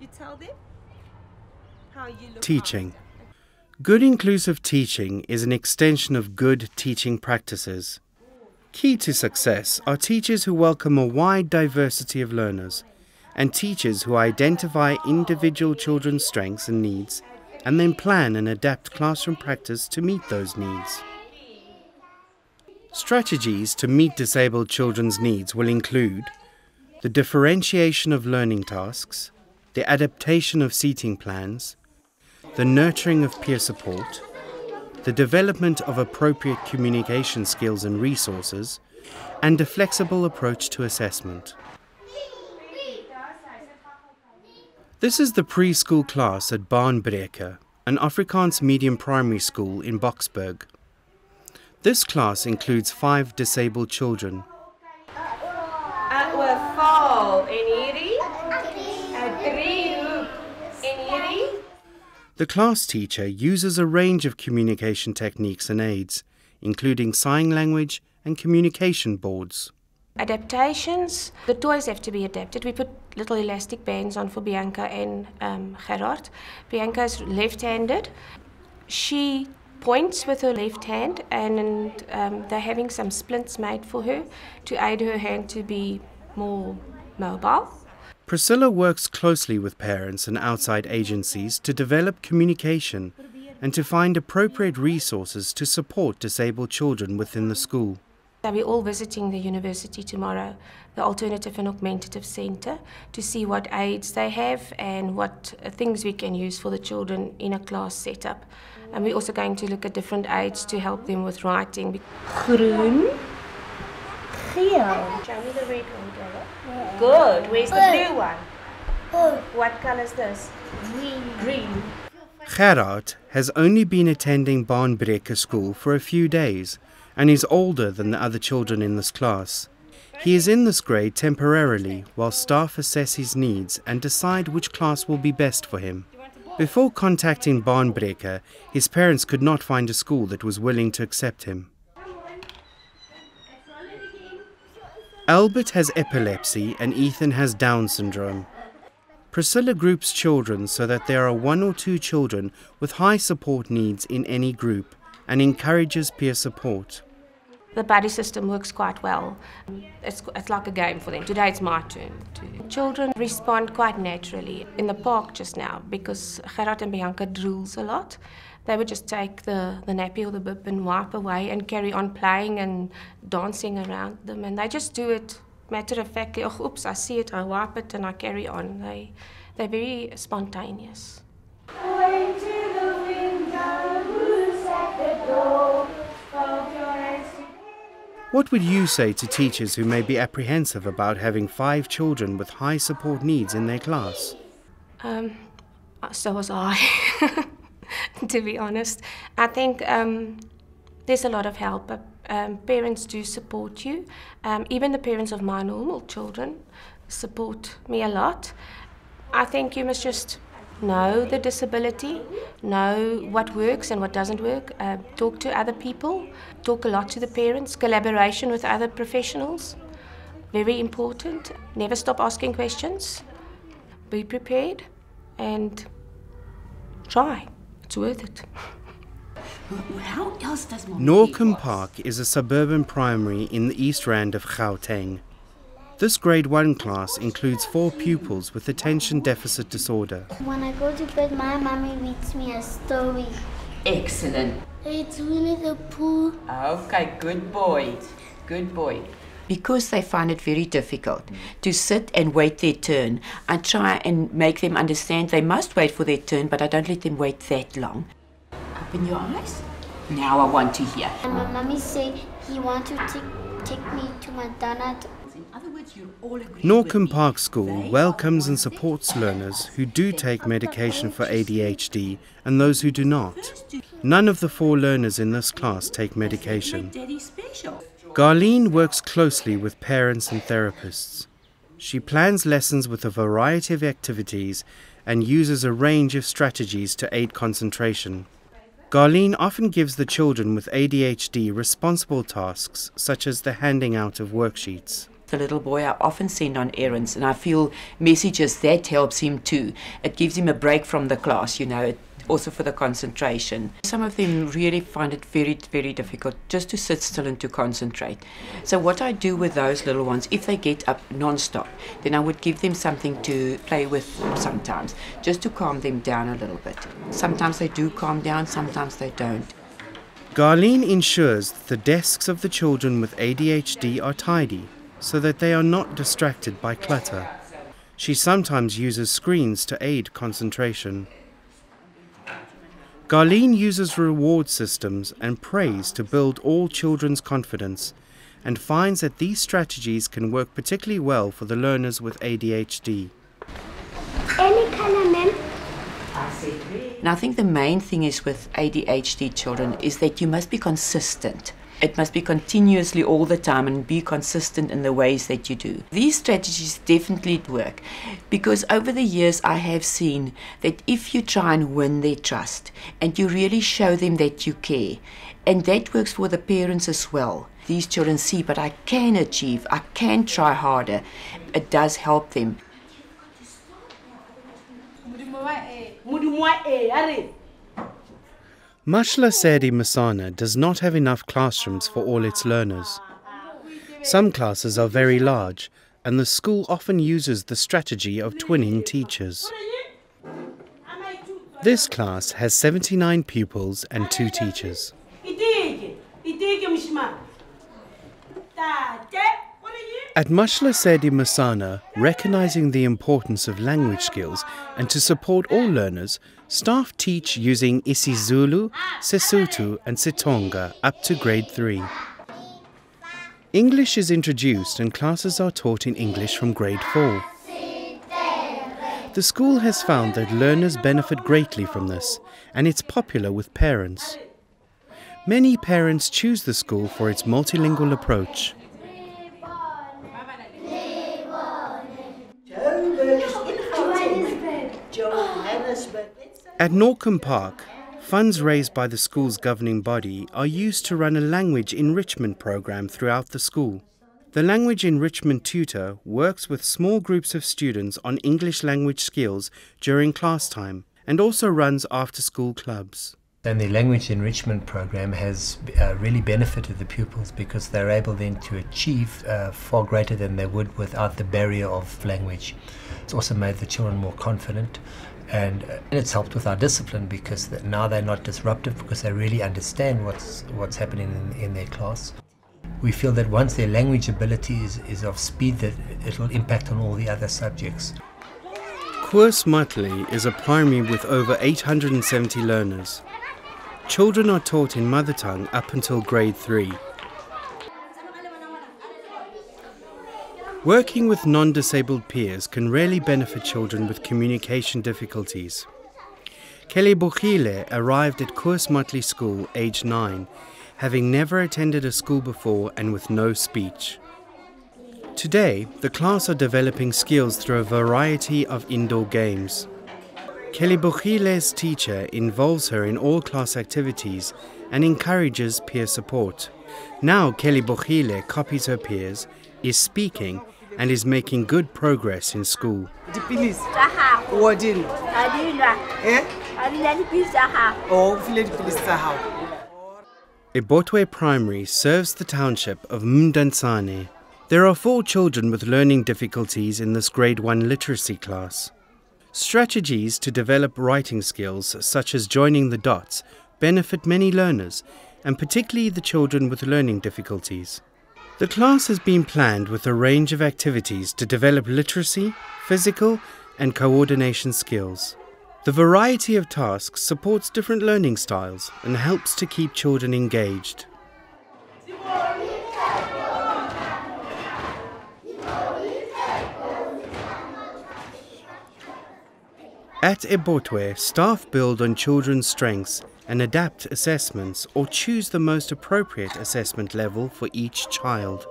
You tell them how you look. Teaching. Good inclusive teaching is an extension of good teaching practices. Key to success are teachers who welcome a wide diversity of learners and teachers who identify individual children's strengths and needs and then plan and adapt classroom practice to meet those needs. Strategies to meet disabled children's needs will include the differentiation of learning tasks, the adaptation of seating plans, the nurturing of peer support, the development of appropriate communication skills and resources, and a flexible approach to assessment. This is the preschool class at Baanbreker, an Afrikaans medium primary school in Boksburg. This class includes 5 disabled children. The class teacher uses a range of communication techniques and aids, including sign language and communication boards. Adaptations. The toys have to be adapted. We put little elastic bands on for Bianca and Gerard. Bianca is left-handed. She points with her left hand, and they're having some splints made for her to aid her hand to be more mobile. Priscilla works closely with parents and outside agencies to develop communication and to find appropriate resources to support disabled children within the school. We're all visiting the university tomorrow, the Alternative and Augmentative Centre, to see what aids they have and what things we can use for the children in a class setup. And we're also going to look at different aids to help them with writing. Groen. Geel. Show me the red one, Gala. Good. Where's the blue one? What colour is this? Green. Gerard has only been attending Baanbreker school for a few days and is older than the other children in this class. He is in this grade temporarily while staff assess his needs and decide which class will be best for him. Before contacting Baanbreker, his parents could not find a school that was willing to accept him. Albert has epilepsy and Ethan has Down syndrome. Priscilla groups children so that there are 1 or 2 children with high support needs in any group and encourages peer support. The buddy system works quite well. It's like a game for them. Today it's my turn. Children respond quite naturally. In the park just now, because Gerard and Bianca drools a lot, they would just take the nappy or the bib and wipe away and carry on playing and dancing around them. And they just do it matter-of-factly. Oh, oops, I see it, I wipe it and I carry on. They're very spontaneous. What would you say to teachers who may be apprehensive about having 5 children with high support needs in their class? So was I, to be honest. I think there's a lot of help. Parents do support you. Even the parents of my normal children support me a lot. I think you must just know the disability, know what works and what doesn't work, talk to other people, talk a lot to the parents, collaboration with other professionals, very important. Never stop asking questions, be prepared and try, it's worth it. How else does Norcombe Park is a suburban primary in the East Rand of Gauteng. This grade 1 class includes 4 pupils with attention deficit disorder. When I go to bed, my mommy reads me a story. Excellent. It's Winnie the Pooh. Okay, good boy. Good boy. Because they find it very difficult to sit and wait their turn, I try and make them understand they must wait for their turn, but I don't let them wait that long. Open your eyes. Now I want to hear. And my mommy say he wants to take me to my donut. In other words, you're all agreeing Norcombe with me. Park School welcomes and supports learners who do take medication for ADHD and those who do not. None of the 4 learners in this class take medication. Daddy special. Garlene works closely with parents and therapists. She plans lessons with a variety of activities and uses a range of strategies to aid concentration. Garlene often gives the children with ADHD responsible tasks such as the handing out of worksheets. The little boy I often send on errands, and I feel messages that helps him too. It gives him a break from the class, you know, also for the concentration. Some of them really find it very, very difficult just to sit still and to concentrate. So what I do with those little ones, if they get up non-stop, then I would give them something to play with sometimes, just to calm them down a little bit. Sometimes they do calm down, sometimes they don't. Garlene ensures that the desks of the children with ADHD are tidy, so that they are not distracted by clutter. She sometimes uses screens to aid concentration. Garlene uses reward systems and praise to build all children's confidence, and finds that these strategies can work particularly well for the learners with ADHD. Any color, ma'am? And I think the main thing is with ADHD children is that you must be consistent. It must be continuously all the time and be consistent in the ways that you do. These strategies definitely work because over the years I have seen that if you try and win their trust and you really show them that you care, and that works for the parents as well. These children see, but I can achieve, I can try harder. It does help them. Mashla Sedi Masana does not have enough classrooms for all its learners. Some classes are very large, and the school often uses the strategy of twinning teachers. This class has 79 pupils and 2 teachers. At Mashla Sedi Masana, recognizing the importance of language skills and to support all learners, staff teach using isiZulu, Sesotho and Sitonga up to grade 3. English is introduced and classes are taught in English from grade 4. The school has found that learners benefit greatly from this, and it's popular with parents. Many parents choose the school for its multilingual approach. At Norcombe Park, funds raised by the school's governing body are used to run a language enrichment program throughout the school. The language enrichment tutor works with small groups of students on English language skills during class time and also runs after-school clubs. And the language enrichment program has really benefited the pupils because they're able then to achieve far greater than they would without the barrier of language. It's also made the children more confident, and it's helped with our discipline because now they're not disruptive because they really understand what's happening in their class. We feel that once their language ability is of speed, that it will impact on all the other subjects. Koers Matli is a primary with over 870 learners. Children are taught in mother tongue up until grade 3. Working with non-disabled peers can really benefit children with communication difficulties. Kelly Bogile arrived at Koers Matli School aged 9, having never attended a school before and with no speech. Today, the class are developing skills through a variety of indoor games. Kelly Bogile's teacher involves her in all class activities and encourages peer support. Now Kelly Bogile copies her peers, is speaking, and is making good progress in school. Ebotwe Primary serves the township of Mdantsane. There are 4 children with learning difficulties in this grade 1 literacy class. Strategies to develop writing skills, such as joining the dots, benefit many learners, and particularly the children with learning difficulties. The class has been planned with a range of activities to develop literacy, physical, and coordination skills. The variety of tasks supports different learning styles and helps to keep children engaged. At Ebotwe, staff build on children's strengths and adapt assessments or choose the most appropriate assessment level for each child.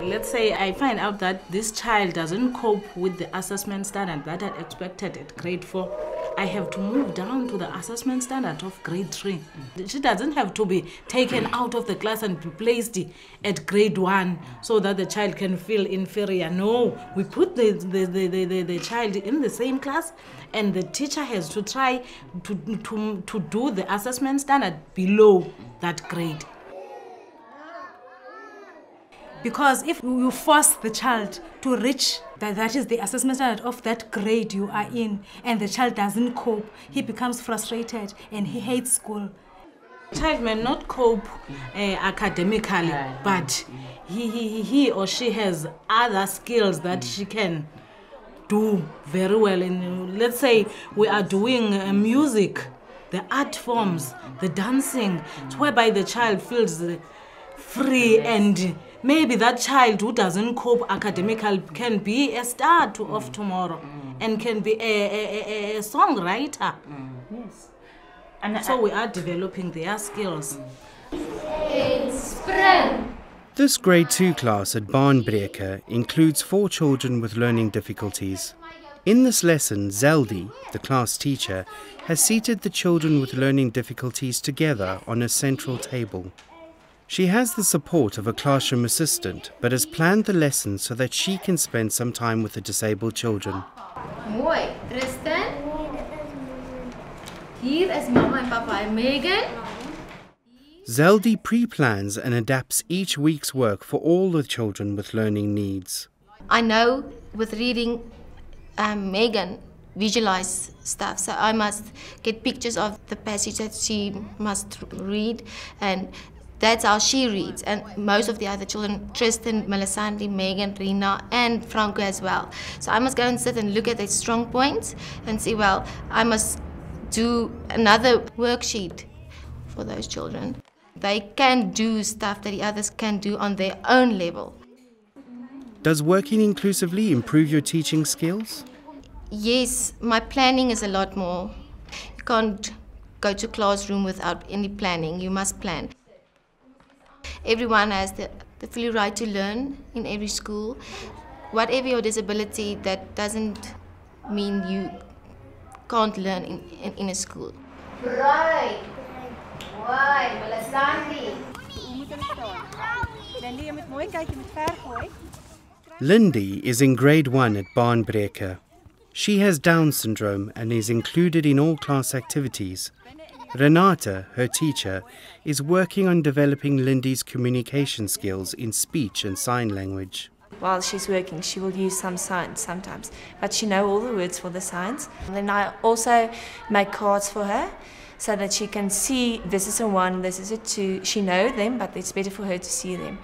Let's say I find out that this child doesn't cope with the assessment standard that I expected at grade 4. I have to move down to the assessment standard of grade 3. She doesn't have to be taken out of the class and be placed at grade 1 so that the child can feel inferior. No, we put the child in the same class, and the teacher has to try to do the assessment standard below that grade. Because if you force the child to reach that is the assessment standard of that grade you are in, and the child doesn't cope, he becomes frustrated and he hates school. Child may not cope academically, but he or she has other skills that she can do very well. And let's say we are doing music, the art forms, the dancing, whereby the child feels free, and maybe that child who doesn't cope academically can be a star of tomorrow and can be a songwriter. Yes. And so we are developing their skills. This grade 2 class at Baanbreker includes 4 children with learning difficulties. In this lesson, Zeldi, the class teacher, has seated the children with learning difficulties together on a central table. She has the support of a classroom assistant, but has planned the lesson so that she can spend some time with the disabled children. Mooi, Tristan. Hier is Mama and Papa and Megan. Zeldi pre-plans and adapts each week's work for all the children with learning needs. I know with reading, Megan visualize stuff, so I must get pictures of the passage that she must read, and that's how she reads. And most of the other children, Tristan, Melisandre, Megan, Rina, and Franco as well. So I must go and sit and look at their strong points and see, well, I must do another worksheet for those children. They can do stuff that the others can do on their own level. Does working inclusively improve your teaching skills? Yes, my planning is a lot more. You can't go to classroom without any planning. You must plan. Everyone has the full right to learn in every school. Whatever your disability, that doesn't mean you can't learn in a school. Right. Why? Melisandre. Lindy is in grade 1 at Baanbreker. She has Down syndrome and is included in all class activities. Renata, her teacher, is working on developing Lindy's communication skills in speech and sign language. While she's working, she will use some signs sometimes, but she knows all the words for the signs. And then I also make cards for her so that she can see this is a 1, this is a 2. She knows them, but it's better for her to see them.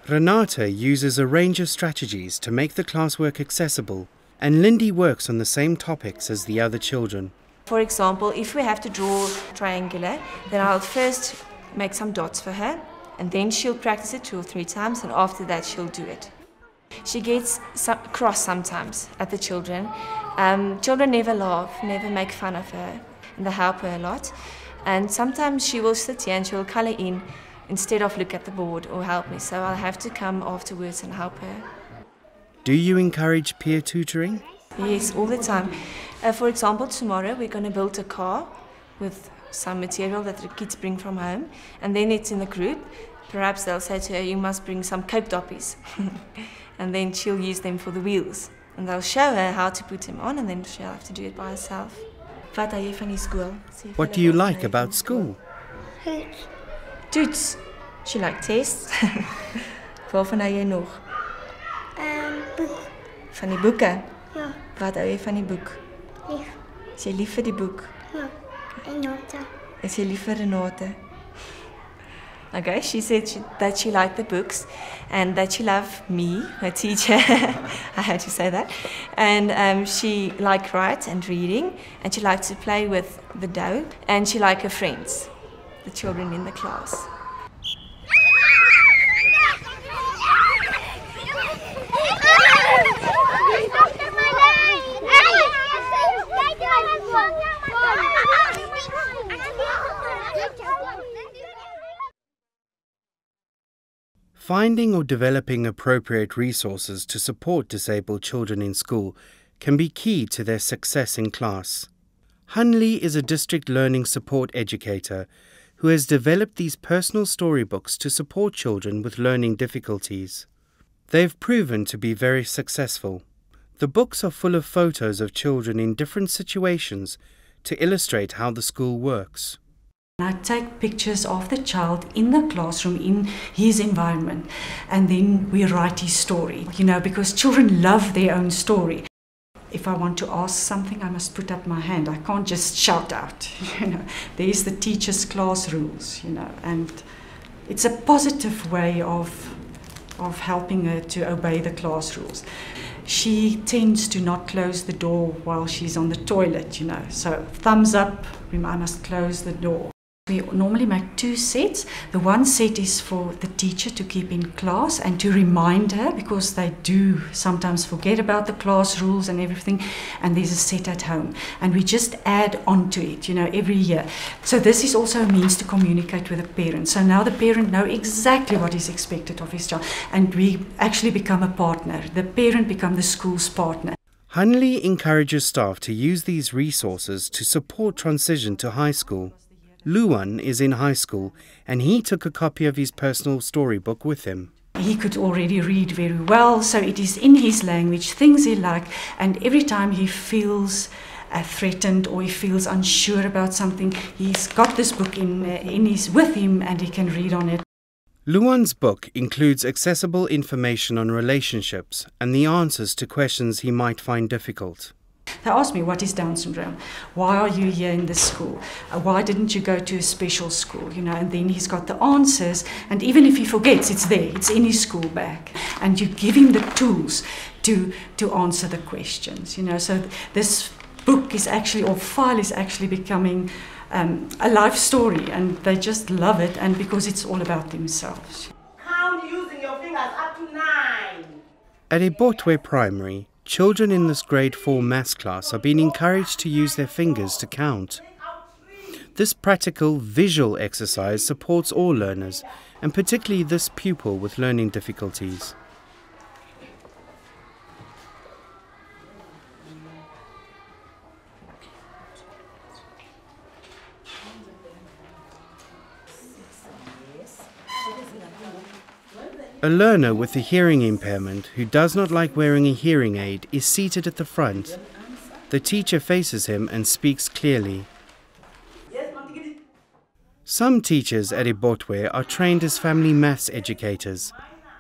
Renata uses a range of strategies to make the classwork accessible, and Lindy works on the same topics as the other children. For example, if we have to draw triangular, then I'll first make some dots for her, and then she'll practice it 2 or 3 times, and after that she'll do it. She gets cross sometimes at the children. Children never laugh, never make fun of her, and they help her a lot. And sometimes she will sit here and she'll colour in instead of look at the board or help me, so I'll have to come afterwards and help her. Do you encourage peer tutoring? Yes, all the time. For example, tomorrow we're going to build a car with some material that the kids bring from home, and then it's in the group. Perhaps they'll say to her, you must bring some coke toppies. And then she'll use them for the wheels. And they'll show her how to put them on, and then she'll have to do it by herself. What do you like about school? Toets. She likes tests. Waarvan hou jy nog? Boek. Van die boeke? Ja. Wat hou jy van die boek? Lief. Is jy lief vir die boek? Ja. Renata. Is jy lief vir Renate? Okay, she said that she liked the books and that she loved me, her teacher. I had to say that. And she liked write and reading, and she liked to play with the dough, and she liked her friends, the children in the class. Finding or developing appropriate resources to support disabled children in school can be key to their success in class. Hunley is a district learning support educator who has developed these personal storybooks to support children with learning difficulties. They've proven to be very successful. The books are full of photos of children in different situations to illustrate how the school works. I take pictures of the child in the classroom, in his environment, and then we write his story, because children love their own story. If I want to ask something, I must put up my hand. I can't just shout out, There's the teacher's class rules, and it's a positive way of helping her to obey the class rules. She tends to not close the door while she's on the toilet, So thumbs up, I must close the door. We normally make 2 sets. The one set is for the teacher to keep in class and to remind her, because they do sometimes forget about the class rules and everything, and there's a set at home. And we just add on to it, every year. So this is also a means to communicate with the parent. So now the parent knows exactly what is expected of his child, and we actually become a partner. The parent becomes the school's partner. Hunley encourages staff to use these resources to support transition to high school. Luan is in high school and he took a copy of his personal storybook with him. He could already read very well, so it is in his language, things he likes, and every time he feels threatened or he feels unsure about something, he's got this book with him and he can read on it. Luan's book includes accessible information on relationships and the answers to questions he might find difficult. They asked me, what is Down syndrome? Why are you here in this school? Why didn't you go to a special school? And then he's got the answers, and even if he forgets, it's there, it's in his school bag. And you give him the tools to answer the questions, So this book is actually, or file is actually becoming a life story, and they just love it, and because it's all about themselves. Count using your fingers up to 9. At Ebotwe Primary, children in this grade 4 maths class are being encouraged to use their fingers to count. This practical visual exercise supports all learners, and particularly this pupil with learning difficulties. A learner with a hearing impairment who does not like wearing a hearing aid is seated at the front. The teacher faces him and speaks clearly. Some teachers at Ebotwe are trained as family maths educators.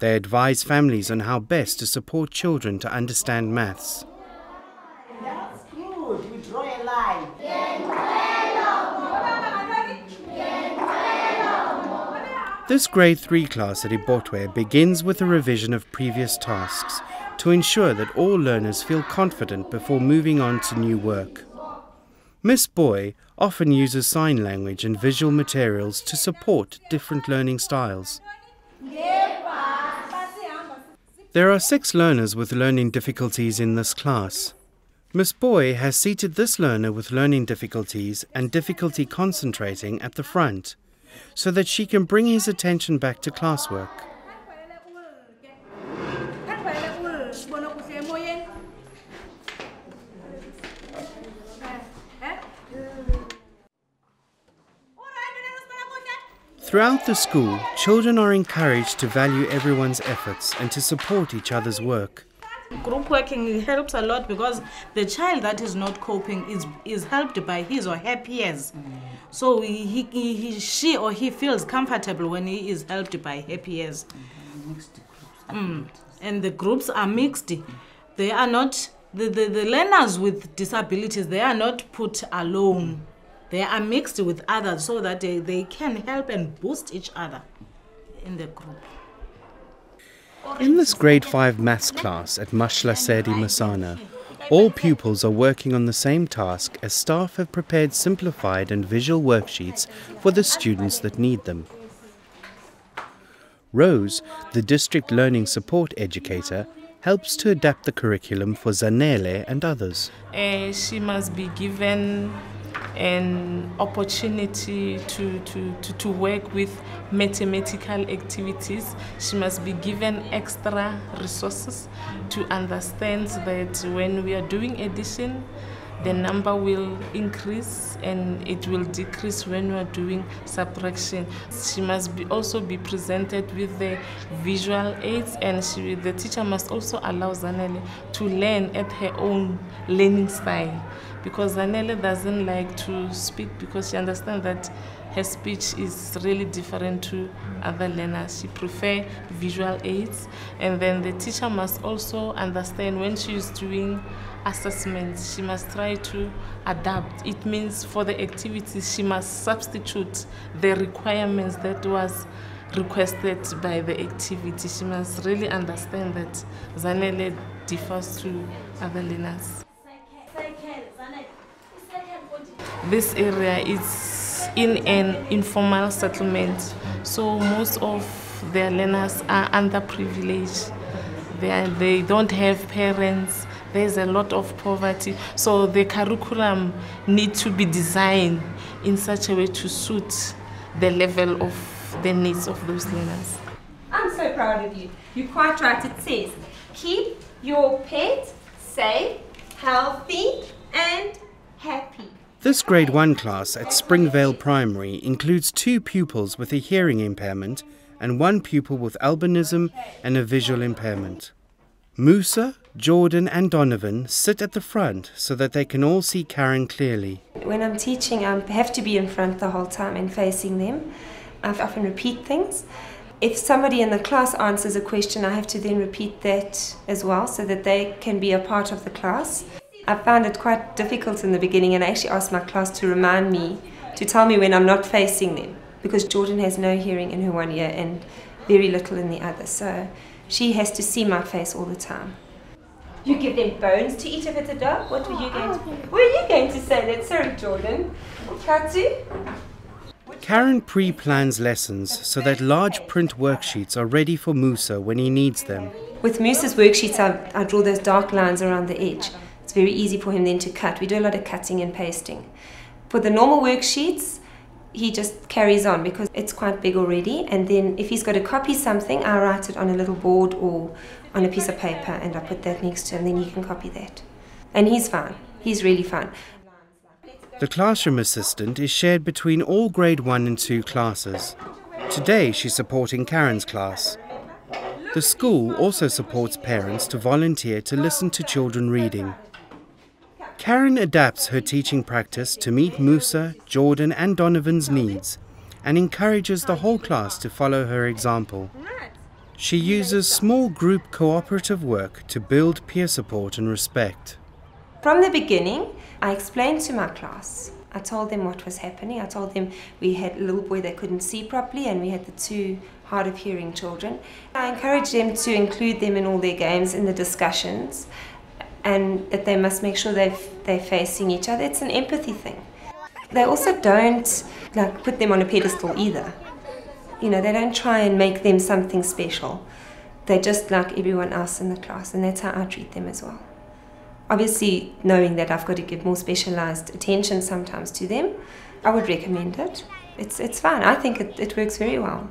They advise families on how best to support children to understand maths. That's good. We draw a line. This grade 3 class at Ebotwe begins with a revision of previous tasks to ensure that all learners feel confident before moving on to new work. Miss Boy often uses sign language and visual materials to support different learning styles. There are 6 learners with learning difficulties in this class. Miss Boy has seated this learner with learning difficulties and difficulty concentrating at the front, so that she can bring his attention back to classwork. Throughout the school, children are encouraged to value everyone's efforts and to support each other's work. Group working helps a lot because the child that is not coping is helped by his or her peers. So she or he feels comfortable when he is helped by her peers. And the groups are mixed. They are not, the learners with disabilities, they are not put alone. They are mixed with others so that they can help and boost each other in the group. In this grade 5 maths class at Mashla Sedi Masana, all pupils are working on the same task as staff have prepared simplified and visual worksheets for the students that need them. Rose, the district learning support educator, helps to adapt the curriculum for Zanele and others. She must be given an opportunity to work with mathematical activities. She must be given extra resources to understand that when we are doing addition, the number will increase and it will decrease when we are doing subtraction. She must also be presented with the visual aids, and the teacher must also allow Zanele to learn at her own learning style, because Zanele doesn't like to speak because she understands that her speech is really different to other learners. She prefers visual aids, and then the teacher must also understand when she is doing assessments, she must try to adapt. It means for the activities, she must substitute the requirements that was requested by the activity. She must really understand that Zanele differs to other learners. This area is in an informal settlement, so most of their learners are underprivileged. They don't have parents. There's a lot of poverty, so the curriculum needs to be designed in such a way to suit the level of the needs of those learners. I'm so proud of you. You're quite right. It says, keep your pet safe, healthy and happy. This grade 1 class at Springvale Primary includes 2 pupils with a hearing impairment and 1 pupil with albinism and a visual impairment. Musa, Jordan and Donovan sit at the front so that they can all see Karen clearly. When I'm teaching, I have to be in front the whole time and facing them. I often repeat things. If somebody in the class answers a question, I have to then repeat that as well so that they can be a part of the class. I found it quite difficult in the beginning, and I actually asked my class to remind me, to tell me when I'm not facing them, because Jordan has no hearing in her one ear and very little in the other, so she has to see my face all the time. You give them bones to eat if it's a dog? What were you going to say that? Sorry, Jordan. Katsu? Karen pre-plans lessons so that large print worksheets are ready for Musa when he needs them. With Musa's worksheets, I draw those dark lines around the edge. It's very easy for him then to cut. We do a lot of cutting and pasting. For the normal worksheets, he just carries on because it's quite big already, and then if he's got to copy something, I write it on a little board or on a piece of paper and I put that next to him, then he can copy that. And he's fine. He's really fine. The classroom assistant is shared between all grade 1 and 2 classes. Today she's supporting Karen's class. The school also supports parents to volunteer to listen to children reading. Karen adapts her teaching practice to meet Musa, Jordan and Donovan's needs and encourages the whole class to follow her example. She uses small group cooperative work to build peer support and respect. From the beginning, I explained to my class. I told them what was happening. I told them we had a little boy that couldn't see properly and we had the 2 hard of hearing children. I encouraged them to include them in all their games, in the discussions, and that they must make sure they're facing each other. It's an empathy thing. They also don't put them on a pedestal either. You know, they don't try and make them something special. They're just like everyone else in the class, and that's how I treat them as well. Obviously, knowing that I've got to give more specialized attention sometimes to them, I would recommend it. It's fine. I think it works very well.